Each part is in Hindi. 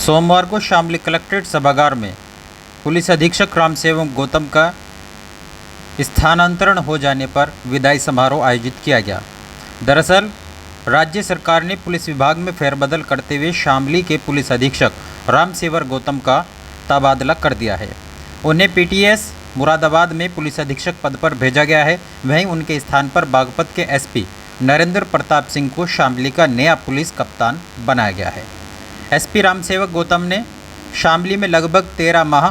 सोमवार को शामली कलेक्ट्रेट सभागार में पुलिस अधीक्षक रामसेवक गौतम का स्थानांतरण हो जाने पर विदाई समारोह आयोजित किया गया। दरअसल राज्य सरकार ने पुलिस विभाग में फेरबदल करते हुए शामली के पुलिस अधीक्षक रामसेवक गौतम का तबादला कर दिया है। उन्हें पीटीएस मुरादाबाद में पुलिस अधीक्षक पद पर भेजा गया है। वहीं उनके स्थान पर बागपत के एसपी नरेंद्र प्रताप सिंह को शामली का नया पुलिस कप्तान बनाया गया है। एसपी रामसेवक गौतम ने शामली में लगभग 13 माह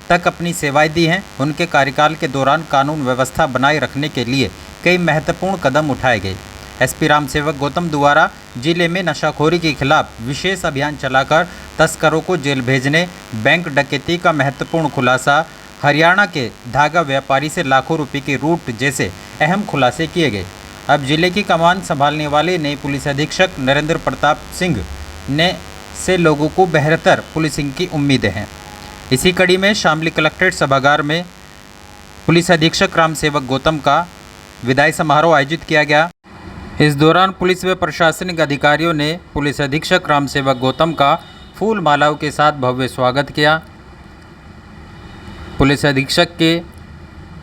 तक अपनी सेवाएं दी हैं। उनके कार्यकाल के दौरान कानून व्यवस्था बनाए रखने के लिए कई महत्वपूर्ण कदम उठाए गए। एसपी रामसेवक गौतम द्वारा जिले में नशाखोरी के खिलाफ विशेष अभियान चलाकर तस्करों को जेल भेजने, बैंक डकैती का महत्वपूर्ण खुलासा, हरियाणा के धागा व्यापारी से लाखों रुपए के रूट जैसे अहम खुलासे किए गए। अब जिले की कमान संभालने वाले नए पुलिस अधीक्षक नरेंद्र प्रताप सिंह ने से लोगों को बेहतर पुलिसिंग की उम्मीदें हैं। इसी कड़ी में शामली कलेक्ट्रेट सभागार में पुलिस अधीक्षक रामसेवक गौतम का विदाई समारोह आयोजित किया गया। इस दौरान पुलिस व प्रशासनिक अधिकारियों ने पुलिस अधीक्षक रामसेवक गौतम का फूल मालाओं के साथ भव्य स्वागत किया। पुलिस अधीक्षक के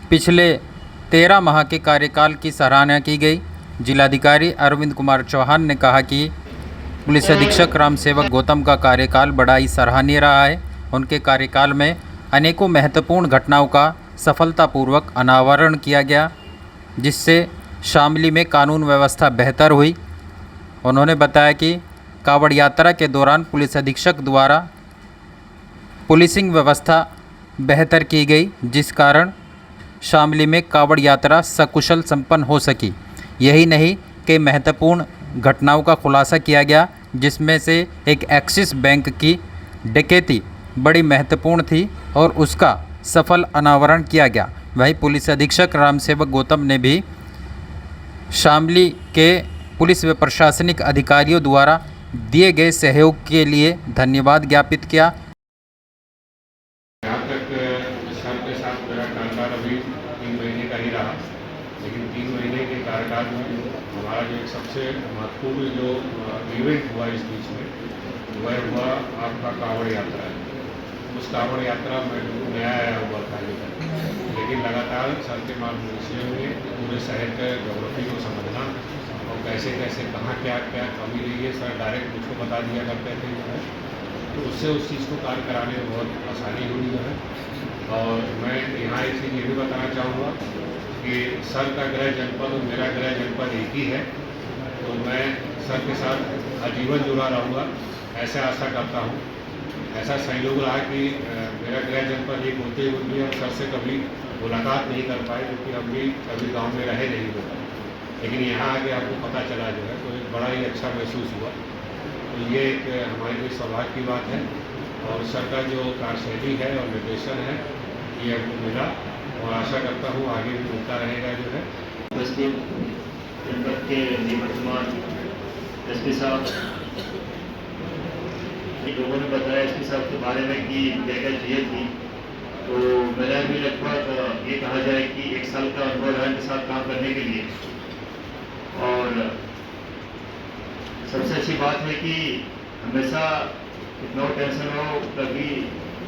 पिछले 13 माह के कार्यकाल की सराहना की गई। जिलाधिकारी अरविंद कुमार चौहान ने कहा कि पुलिस अधीक्षक रामसेवक गौतम का कार्यकाल बड़ा ही सराहनीय रहा है। उनके कार्यकाल में अनेकों महत्वपूर्ण घटनाओं का सफलतापूर्वक अनावरण किया गया, जिससे शामली में कानून व्यवस्था बेहतर हुई। उन्होंने बताया कि कावड़ यात्रा के दौरान पुलिस अधीक्षक द्वारा पुलिसिंग व्यवस्था बेहतर की गई, जिस कारण शामली में कावड़ यात्रा सकुशल संपन्न हो सकी। यही नहीं, कई महत्वपूर्ण घटनाओं का खुलासा किया गया, जिसमें से एक एक्सिस बैंक की डकैती बड़ी महत्वपूर्ण थी और उसका सफल अनावरण किया गया। वहीं पुलिस अधीक्षक रामसेवक गौतम ने भी शामली के पुलिस व प्रशासनिक अधिकारियों द्वारा दिए गए सहयोग के लिए धन्यवाद ज्ञापित किया। यहाँ तक सर के साथ मेरा कार्यकाल अभी 3 महीने का ही रहा, लेकिन 3 महीने के कार्यकाल में हमारा जो एक सबसे महत्वपूर्ण जो इवेंट हुआ इस बीच में, वह हुआ आपका कावड़ यात्रा है। उस कावड़ यात्रा में नया आया हुआ था, लेकिन लगातार सर के मार्गदर्शन में पूरे शहर के ज्योग्राफी को समझना और कैसे कैसे कहाँ क्या क्या कमी रही है, सर डायरेक्ट मुझको बता दिया करते थे जो है, तो उससे उस चीज़ को कार्य कराने में बहुत आसानी हुई जो है। और मैं यहाँ एक चीज़ ये भी बताना चाहूँगा कि सर का गृह जनपद और मेरा गृह जनपद एक ही है, तो मैं सर के साथ आजीवन जुड़ा रहूँगा, ऐसे आशा करता हूँ। ऐसा सहयोग रहा कि मेरा गृह जनपद एक होते हुए भी हम सर से कभी मुलाकात नहीं कर पाए, क्योंकि हम भी कभी गांव में रहे नहीं होता, लेकिन यहाँ आके आपको पता चला जो है, तो एक बड़ा ही अच्छा महसूस हुआ। तो ये एक हमारे लिए सौभाग्य की बात है और सर का जो कार्यशैली है और निर्देशन है, ये हमको मिला और आशा करता हूँ आगे भी मिलता रहेगा जो है। जनपद के निवर्तमान एसपी साहब, लोगों ने बताया एसपी साहब के बारे में कि क्या क्या चाहिए थी, तो मेरा भी लगभग ये कहा जाए कि 1 साल का अनुभव है इनके साथ काम करने के लिए। और सबसे अच्छी बात है कि हमेशा कितना टेंशन हो, कभी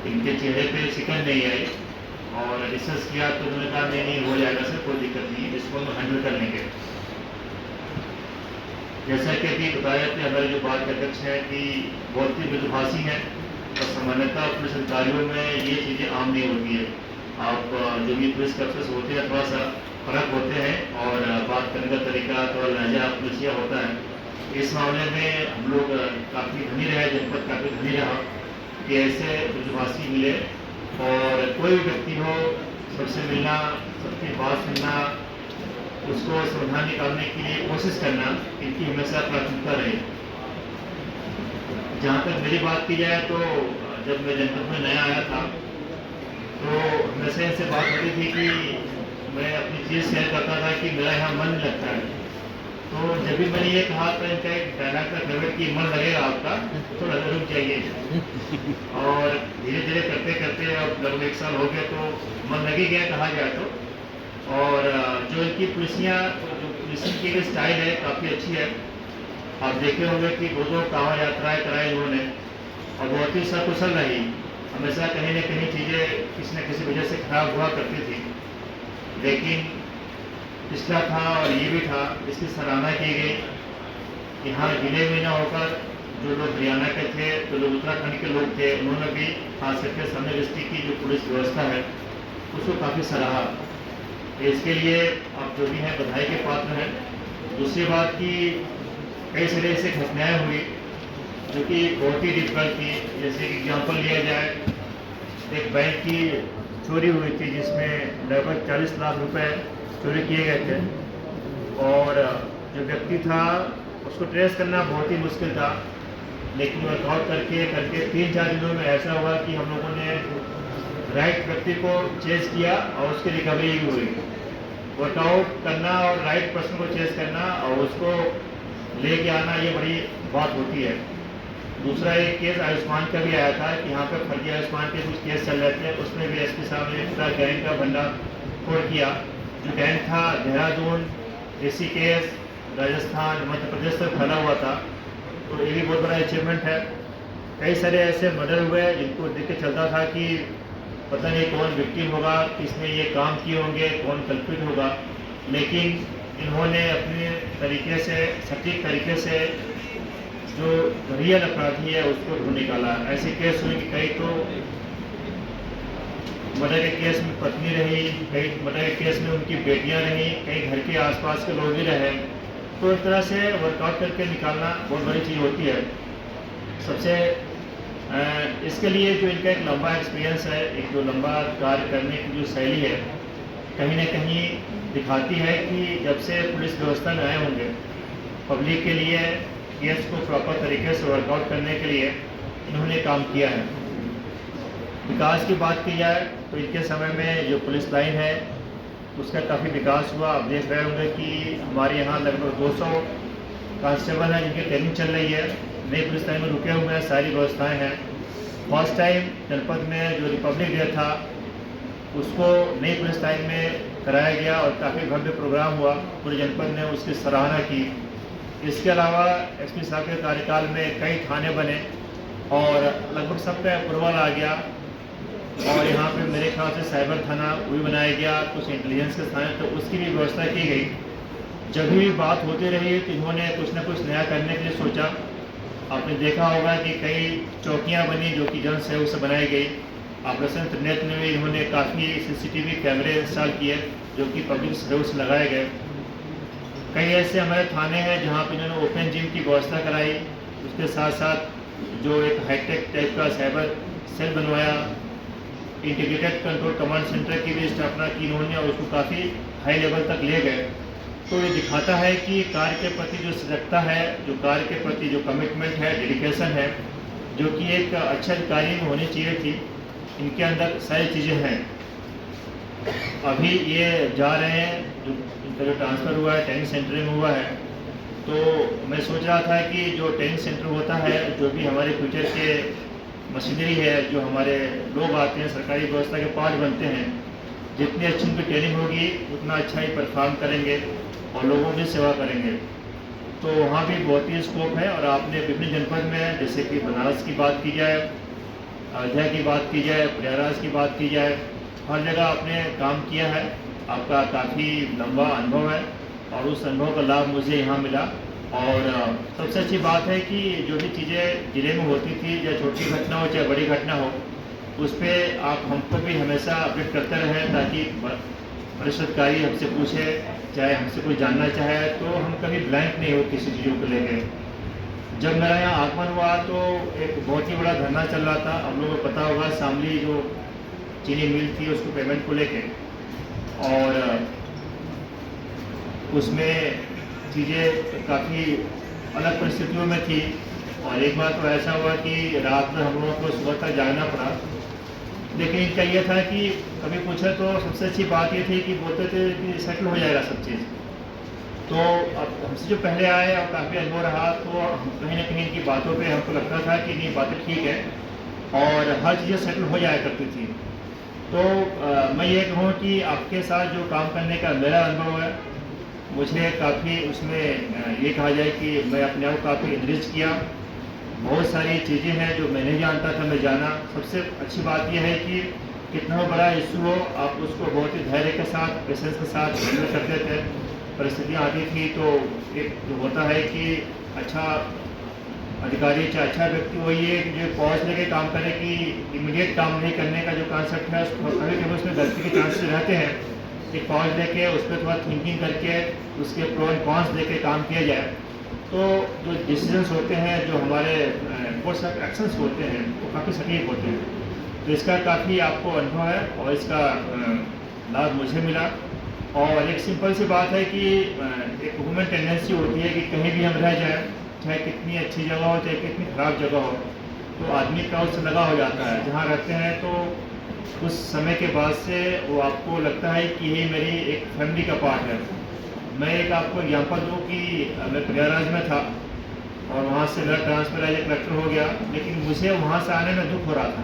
इनके चेहरे पे शिकन नहीं आई और डिस्कस किया तो उन्होंने कहा नहीं हो जाएगा सर, कोई दिक्कत नहीं, इसको हम हैंडल कर लेंगे। जैसा कि अभी बताया कि हमारे जो पार्टी अध्यक्ष हैं कि बहुत ही मृदुभाषी हैं और सामान्यतः पुलिस अधिकारियों में ये चीज़ें आम नहीं होती है। आप जो भी पुलिस अफसर होते हैं थोड़ा सा फर्क होते हैं और बात करने का तरीका थोड़ा लहजा पुलिसिया होता है। इस मामले में हम लोग काफ़ी धनी रहे, जनपद काफ़ी धनी रहा कि ऐसे मृदुभाषी मिले और कोई भी व्यक्ति हो सबसे मिलना, सबकी बात सुनना, उसको समाधान निकालने के लिए कोशिश करना, इनकी हमेशा प्राथमिकता रही। जहाँ तक मेरी बात की जाए तो जब मैं जनपद में नया आया था तो हमेशा इनसे बात होती थी कि मैं अपनी चीज़ शेयर करता था कि मेरा यहाँ मन लगता है। तो जब भी मैंने ये कहा तो इनका एक डायलॉग था फेवरेट कि मन लगेगा आपका, तो रुक जाइए। और धीरे धीरे करते करते अब लगभग 1 साल हो गया तो मन लग ही गया कहा जाए तो। और जो इनकी पुलिसिंग की स्टाइल है काफ़ी अच्छी है। आप देखे होंगे कि 2 कांवड़ यात्राएं कराई उन्होंने और बहुत ही सकुशल रही। हमेशा कहीं न कहीं चीज़ें किसी न किसी वजह से खराब हुआ करती थी, लेकिन पिछला था और ये भी था, इसकी सराहना की गई कि हाँ, गिने में न होकर जो लोग हरियाणा के थे, जो लोग उत्तराखंड के लोग थे, उन्होंने भी खास करके समन्वय डिस्ट्रिक्ट की जो पुलिस व्यवस्था है उसको काफ़ी सराहा। इसके लिए आप जो भी हैं बधाई के पात्र हैं। दूसरी बात कि कई सारे ऐसे घटनाएँ हुई जो कि बहुत ही डिफिकल्ट थी। जैसे एग्जाम्पल लिया जाए, एक बैंक की चोरी हुई थी जिसमें लगभग 40 लाख रुपए चोरी किए गए थे, और जो व्यक्ति था उसको ट्रेस करना बहुत ही मुश्किल था, लेकिन वर्कआउट करके 3-4 दिनों में ऐसा हुआ कि हम लोगों ने राइट व्यक्ति को चेस किया और उसकी रिकवरी भी हुई। वर्कआउट करना और राइट पर्सन को चेस करना और उसको लेके आना, ये बड़ी बात होती है। दूसरा एक केस आयुष्मान का भी आया था कि यहाँ पे फर्जी आयुष्मान के कुछ केस चल रहे थे, उसमें भी एसपी साहब ने पूरा गैंग का भंडाफोड़ किया। जो गैंग था देहरादून, ऋषिकेश, राजस्थान, मध्य प्रदेश तक फैला हुआ था, तो ये भी बहुत बड़ा अचीवमेंट है। कई सारे ऐसे मर्डर हुए जिनको देख के चलता था कि पता नहीं कौन विक्टिम होगा, किसने ये काम किए होंगे, कौन कल्प्रिट होगा, लेकिन इन्होंने अपने तरीके से, सटीक तरीके से जो रियल अपराधी है उसको ढूंढ निकाला। ऐसे केस हुए कि कई तो मर्डर के केस में पत्नी रही, कई मर्डर के केस में उनकी बेटियां रहीं, कई घर के आसपास के लोग भी रहे। तो इस तरह से वर्कआउट करके निकालना बहुत बड़ी चीज़ होती है। सबसे इसके लिए जो इनका एक लंबा एक्सपीरियंस है, एक जो लंबा कार्य करने की जो शैली है, कहीं ना कहीं दिखाती है कि जब से पुलिस व्यवस्था में आए होंगे, पब्लिक के लिए केस को प्रॉपर तरीके से वर्कआउट करने के लिए इन्होंने काम किया है। विकास की बात की जाए तो इनके समय में जो पुलिस लाइन है उसका काफ़ी विकास हुआ। आप देख रहे होंगे कि हमारे यहाँ लगभग 200 कांस्टेबल हैं जिनकी ट्रेनिंग चल रही है, नई पुलिस लाइन में रुके हुए हैं, सारी व्यवस्थाएं हैं। फर्स्ट टाइम जनपद में जो रिपब्लिक डे था उसको नई पुलिस लाइन में कराया गया और काफ़ी भव्य प्रोग्राम हुआ, पूरे जनपद ने उसकी सराहना की। इसके अलावा एसपी साहब के कार्यकाल में कई थाने बने और लगभग सबका अप्रूवल आ गया, और यहाँ पे मेरे ख्याल से साइबर थाना भी बनाया गया, कुछ इंटेलिजेंस के थाने, तो उसकी भी व्यवस्था की गई। जब भी बात होती रही तो इन्होंने कुछ न कुछ नया करने के लिए सोचा। आपने देखा होगा कि कई चौकियाँ बनी जो कि जन सहयोग से बनाई गई। ऑपरेशन त्रिनेत्र में भी इन्होंने काफ़ी CCTV कैमरे इंस्टॉल किए जो कि पब्लिक सहयोग से लगाए गए। कई ऐसे हमारे थाने हैं जहाँ पर इन्होंने ओपन जिम की व्यवस्था कराई, उसके साथ साथ जो एक हाईटेक टाइप का साइबर सेल बनवाया, इंटीग्रेटेड कंट्रोल कमांड सेंटर की भी स्थापना की इन्होंने और उसको काफ़ी हाई लेवल तक ले गए। तो ये दिखाता है कि कार्य के प्रति जो सजगता है, जो कार्य के प्रति जो कमिटमेंट है, डेडिकेशन है, जो कि एक अच्छे अधिकारी में होनी चाहिए थी, इनके अंदर सारी चीज़ें हैं। अभी ये जा रहे हैं, जो इनका जो ट्रांसफ़र हुआ है ट्रेनिंग सेंटर में हुआ है, तो मैं सोच रहा था कि जो ट्रेनिंग सेंटर होता है, जो भी हमारे फ्यूचर के मशीनरी है, जो हमारे लोग आते हैं, सरकारी व्यवस्था के पार्ट बनते हैं, जितनी अच्छी उनकी ट्रेनिंग होगी उतना अच्छा ही परफॉर्म करेंगे और लोगों की सेवा करेंगे। तो वहाँ भी बहुत ही स्कोप है। और आपने विभिन्न जनपद में, जैसे कि बनारस की बात की जाए, अयोध्या की बात की जाए, प्रयागराज की बात की जाए, हर जगह आपने काम किया है। आपका काफ़ी लंबा अनुभव है और उस अनुभव का लाभ मुझे यहाँ मिला। और सबसे अच्छी बात है कि जो भी चीज़ें ज़िले में होती थी, चाहे छोटी घटना हो चाहे बड़ी घटना हो, उस पर आप हमको भी हमेशा अपडेट करते रहें, ताकि वरिष्ठ अधिकारी हमसे पूछे, चाहे हमसे कोई जानना चाहे, तो हम कभी ब्लैंक नहीं हो किसी चीज़ों को लेकर। जब मेरा यहाँ आगमन हुआ तो एक बहुत ही बड़ा धरना चल रहा था, आप लोगों को पता होगा, शामली जो चीनी मिल थी उसको पेमेंट को लेके, और उसमें चीज़ें काफ़ी अलग परिस्थितियों में थी। और एक बार तो ऐसा हुआ कि रात में हम लोगों को सुबह तक जागना पड़ा, लेकिन इनका ये था कि कभी पूछे तो सबसे अच्छी बात ये थी कि बोलते थे कि सेटल हो जाएगा सब चीज़। तो अब हमसे जो पहले आए और काफ़ी अनुभव रहा, तो कहीं ना कहीं इनकी बातों पे हमको लगता था कि नहीं, बातें ठीक है और हर चीज़ें सेटल हो जाया करती थी। तो मैं ये कहूँ कि आपके साथ जो काम करने का मेरा अनुभव है, मुझे काफ़ी उसमें ये कहा जाए कि मैं अपने आप को काफ़ी इनरिच किया। बहुत सारी चीज़ें हैं जो मैं नहीं जानता था, मैं जाना। सबसे अच्छी बात यह है कि कितना बड़ा इशू हो आप उसको बहुत ही धैर्य के साथ, पेशेंस के साथ हैंडल करते थे। परिस्थितियाँ आती थी तो एक जो होता है कि अच्छा अधिकारी चाहे अच्छा व्यक्ति वही है कि जो पॉज लेके काम करे, कि इमीडिएट काम नहीं करने का जो कॉन्सेप्ट है उसको कभी कभी उसमें गलती के चांसेस रहते हैं। एक पॉज लेके उस पर थोड़ा थिंकिंग करके उसके प्रो एंड कॉन्स लेके काम किया जाए तो जो डिसीजंस होते हैं, जो हमारे कोर्स ऑफ एक्शंस होते हैं वो काफ़ी सटीक होते हैं। तो इसका काफ़ी आपको अनुभव है और इसका लाभ मुझे मिला। और एक सिंपल सी बात है कि एक ह्यूमन टेंडेंसी होती है कि कहीं भी हम रह जाएं, चाहे कितनी अच्छी जगह हो चाहे कितनी ख़राब जगह हो, तो आदमी क्राउड से लगा हो जाता है। जहाँ रहते हैं तो उस समय के बाद से वो आपको लगता है कि ये मेरी एक फैमिली का पार्ट है। मैं एक आपको एग्जाम्पल दूँ कि मैं प्रयागराज में था और वहाँ से मेरा ट्रांसफ़र एज कलेक्टर हो गया, लेकिन मुझे वहाँ से आने में दुख हो रहा था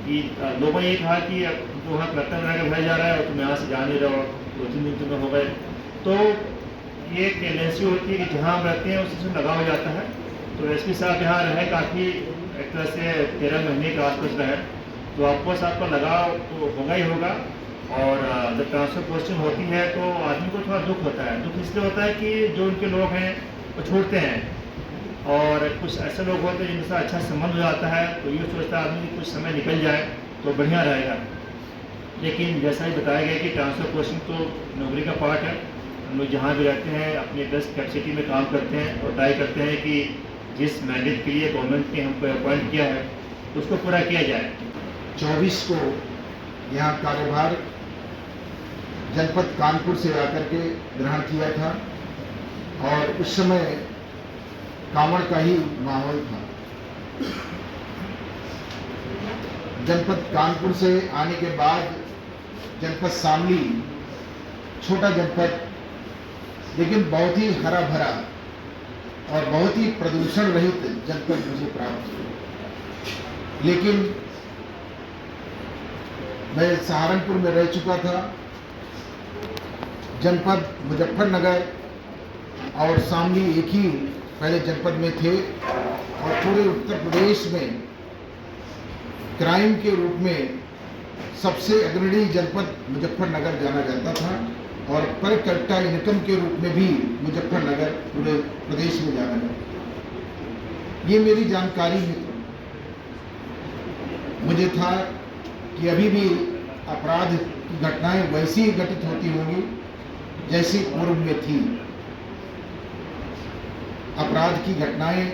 कि लोगों ने ये कहा कि अब तो वहाँ कलेक्टर बना के भेजा जा रहा है और तुम यहाँ से जा नहीं रहे हो, 2-3 दिन तुम्हें हो गए। तो ये टेंडेंसी होती है कि जहाँ हम रहते हैं उससे लगा हो जाता है। तो एसपी साहब यहाँ रहे काफ़ी एक तरह से 13 महीने के आसपास रहे, तो आपको आपका लगाव तो होगा ही होगा। और जब ट्रांसफ़र पोस्टिंग होती है तो आदमी को थोड़ा दुख होता है। दुख इसलिए होता है कि जो उनके लोग हैं वो छोड़ते हैं और कुछ ऐसे लोग होते हैं जिनके साथ अच्छा संबंध हो जाता है, तो ये सोचता है आदमी कुछ समय निकल जाए तो बढ़िया रहेगा। लेकिन जैसा ही बताया गया कि ट्रांसफ़र पोस्टिंग तो नौकरी का पार्ट है। हम लोग जहाँ भी रहते हैं अपनी बेस्ट कैपेसिटी में काम करते हैं और ट्राई करते हैं कि जिस मैंडेट के लिए गवर्नमेंट ने हमको अपॉइंट किया है उसको पूरा किया जाए। 24 को यहाँ कार्यभार जनपद कानपुर से आकर के ग्रहण किया था और उस समय कांवड़ का ही माहौल था। जनपद कानपुर से आने के बाद जनपद शामली छोटा जनपद, लेकिन बहुत ही हरा भरा और बहुत ही प्रदूषण रहित जनपद मुझे प्राप्त हुआ। लेकिन मैं सहारनपुर में रह चुका था, जनपद मुजफ्फरनगर और शामली एक ही पहले जनपद में थे और पूरे उत्तर प्रदेश में क्राइम के रूप में सबसे अग्रणी जनपद मुजफ्फरनगर जाना जाता था और पर कैपिटा इनकम के रूप में भी मुजफ्फरनगर पूरे प्रदेश में जाना जाता। ये मेरी जानकारी में था। मुझे था कि अभी भी अपराध की घटनाएं वैसी ही घटित होती होंगी जैसी पूर्व में थी। अपराध की घटनाएं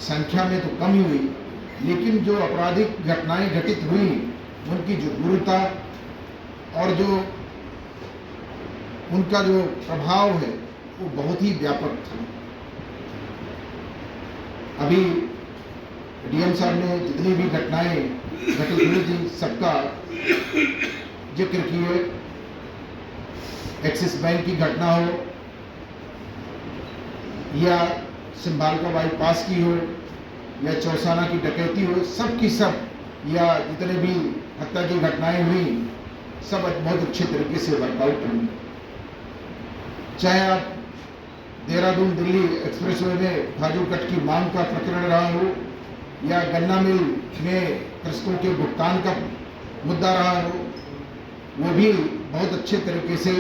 संख्या में तो कम ही हुई, लेकिन जो आपराधिक घटनाएं घटित हुई उनकी जो गुरुता और जो उनका जो प्रभाव है वो बहुत ही व्यापक था। अभी डीएम साहब ने जितनी भी घटनाएं घटित हुई थी सबका जिक्र किए। एक्सिस बैंक की घटना हो या सिंभालका बाईपास की हो या चौसाना की डकैती हो, सब की सब या जितने भी हत्या की घटनाएं हुई सब बहुत अच्छे तरीके से वर्कआउट हुई। चाहे आप देहरादून दिल्ली एक्सप्रेसवे में फाजूल कट की मांग का प्रकरण रहा हो या गन्ना मिल में कृषकों के भुगतान का मुद्दा रहा हो, वो भी बहुत अच्छे तरीके से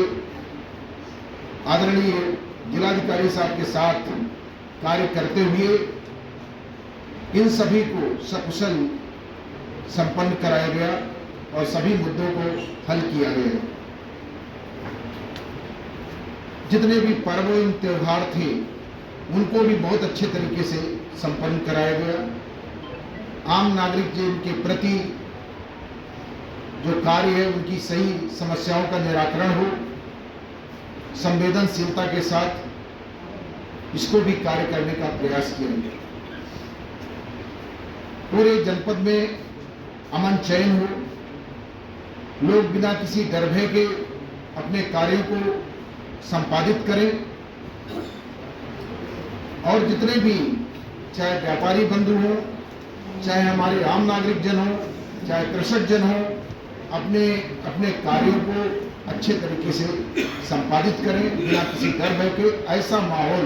आदरणीय जिलाधिकारी साहब के साथ कार्य करते हुए इन सभी को सकुशल संपन्न कराया गया और सभी मुद्दों को हल किया गया। जितने भी पर्व एवं त्योहार थे उनको भी बहुत अच्छे तरीके से संपन्न कराया गया। आम नागरिक के प्रति जो कार्य है उनकी सही समस्याओं का निराकरण हो, संवेदनशीलता के साथ इसको भी कार्य करने का प्रयास किया गया। पूरे जनपद में अमन चैन हो, लोग बिना किसी डर भय के अपने कार्यों को संपादित करें और जितने भी चाहे व्यापारी बंधु हों, चाहे हमारे आम नागरिक जन हों, चाहे कृषक जन हों, अपने अपने कार्यों को अच्छे तरीके से संपादित करें बिना किसी डर भय के। ऐसा माहौल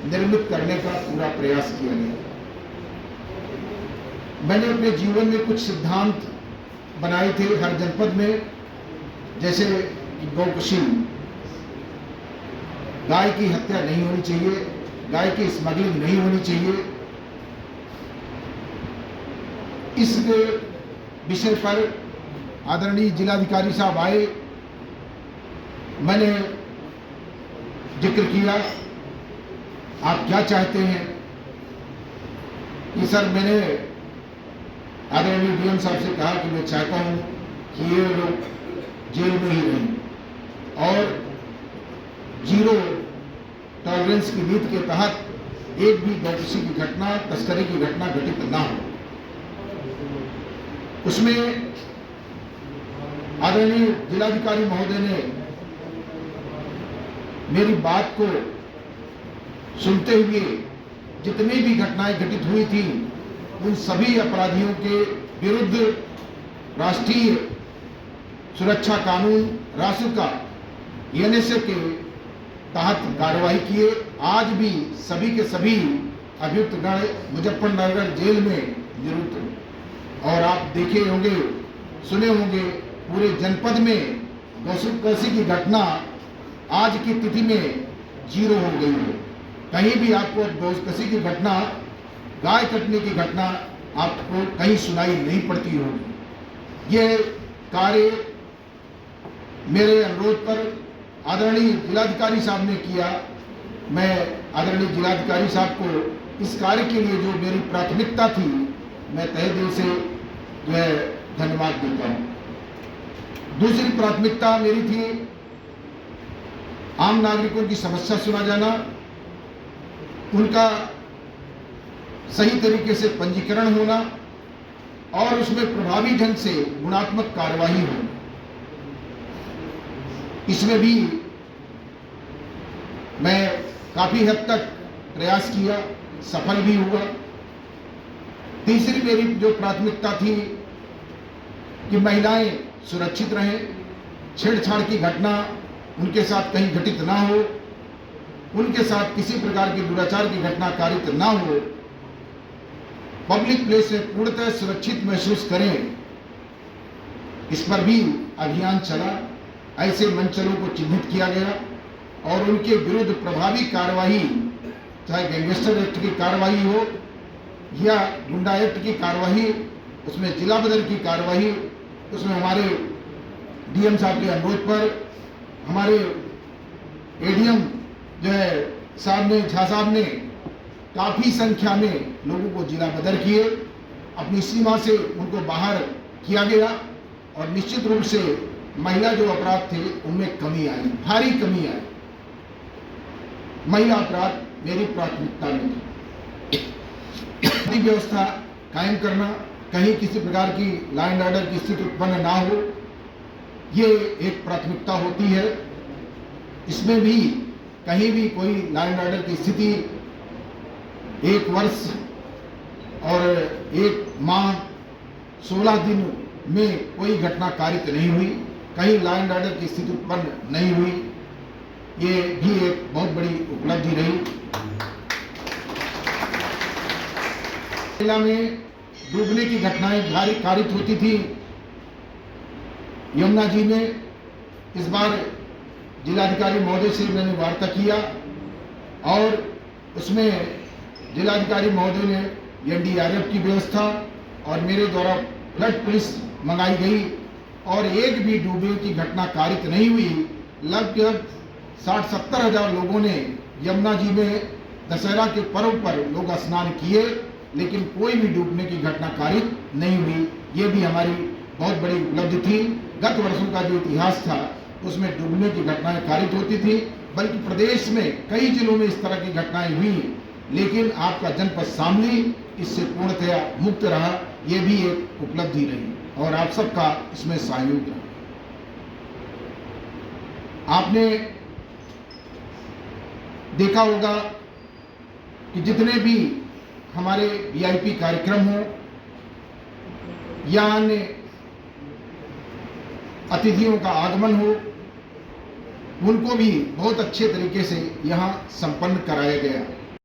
निर्मित करने का पूरा प्रयास किया गया। मैंने अपने जीवन में कुछ सिद्धांत बनाए थे हर जनपद में, जैसे गौकशी, गाय की हत्या नहीं होनी चाहिए, गाय की स्मगलिंग नहीं होनी चाहिए। इस विषय पर आदरणीय जिलाधिकारी साहब आए, मैंने जिक्र किया आप क्या चाहते हैं कि सर, मैंने आदरणीय डीएम साहब से कहा कि मैं चाहता हूं कि ये लोग जेल में ही रहें और जीरो टॉलरेंस की नीति के तहत एक भी गौकशी की घटना, तस्करी की घटना घटित ना हो। उसमें आदरणीय जिलाधिकारी महोदय ने मेरी बात को सुनते हुए जितनी भी घटनाएं घटित हुई थी उन सभी अपराधियों के विरुद्ध राष्ट्रीय सुरक्षा कानून रासुका एनएसए के तहत कार्रवाई किए। आज भी सभी के सभी अभियुक्त गण मुजफ्फरनगर जेल में निरुद्ध हैं। और आप देखे होंगे, सुने होंगे, पूरे जनपद में गौकशी की घटना आज की तिथि में जीरो हो गई है। कहीं भी आपको गौकशी की घटना, गाय कटने की घटना आपको कहीं सुनाई नहीं पड़ती होगी। ये कार्य मेरे अनुरोध पर आदरणीय जिलाधिकारी साहब ने किया। मैं आदरणीय जिलाधिकारी साहब को इस कार्य के लिए जो मेरी प्राथमिकता थी, मैं तहे दिल से जो है धन्यवाद देता हूँ। दूसरी प्राथमिकता मेरी थी आम नागरिकों की समस्या सुना जाना, उनका सही तरीके से पंजीकरण होना और उसमें प्रभावी ढंग से गुणात्मक कार्यवाही हो। इसमें भी मैं काफी हद तक प्रयास किया, सफल भी हुआ। तीसरी मेरी जो प्राथमिकता थी कि महिलाएं सुरक्षित रहें, छेड़छाड़ की घटना उनके साथ कहीं घटित ना हो, उनके साथ किसी प्रकार की दुराचार की घटना कारित ना हो, पब्लिक प्लेस में पूर्णतः सुरक्षित महसूस करें। इस पर भी अभियान चला। ऐसे मंचलों को चिन्हित किया गया और उनके विरुद्ध प्रभावी कार्रवाई, चाहे गैंगस्टर एक्ट की कार्रवाई हो या गुंडा एक्ट की कार्रवाई, उसमें जिला बदर की कार्रवाई, उसमें हमारे डीएम साहब के अनुरोध पर हमारे एडीएम जो है साहब ने, झा साहब ने काफ़ी संख्या में लोगों को जिला बदर किए, अपनी सीमा से उनको बाहर किया गया और निश्चित रूप से महिला जो अपराध थे उनमें कमी आई, भारी कमी आई। महिला अपराध मेरी प्राथमिकता में थी। व्यवस्था कायम करना, कहीं किसी प्रकार की लॉ एंड ऑर्डर की स्थिति उत्पन्न ना हो, ये एक प्राथमिकता होती है। इसमें भी कहीं भी कोई लॉ एंड ऑर्डर की स्थिति 1 वर्ष और 1 माह 16 दिन में कोई घटना कारित नहीं हुई, कहीं लॉ एंड ऑर्डर की स्थिति उत्पन्न नहीं हुई, ये भी एक बहुत बड़ी उपलब्धि रही। जिला में डूबने की घटनाएं कारित होती थी यमुना जी में। इस बार जिलाधिकारी महोदय से मैंने वार्ता किया और उसमें जिलाधिकारी महोदय ने एनडीआरएफ की व्यवस्था और मेरे द्वारा फ्लड पुलिस मंगाई गई और एक भी डूबने की घटना कारित नहीं हुई। लगभग 60-70 हज़ार लोगों ने यमुना जी में दशहरा के पर्व पर लोग स्नान किए, लेकिन कोई भी डूबने की घटना कारित नहीं हुई। ये भी हमारी बहुत बड़ी उपलब्धि थी। गत वर्षों का जो इतिहास था उसमें डूबने की घटनाएं कारित होती थी, बल्कि प्रदेश में कई जिलों में इस तरह की घटनाएं हुई, लेकिन आपका जनपद शामली इससे पूर्णतया मुक्त रहा। ये भी एक उपलब्धि रही और आप सबका इसमें सहयोग रहा। आपने देखा होगा कि जितने भी हमारे वीआईपी कार्यक्रम हो या अन्य अतिथियों का आगमन हो, उनको भी बहुत अच्छे तरीके से यहाँ संपन्न कराया गया।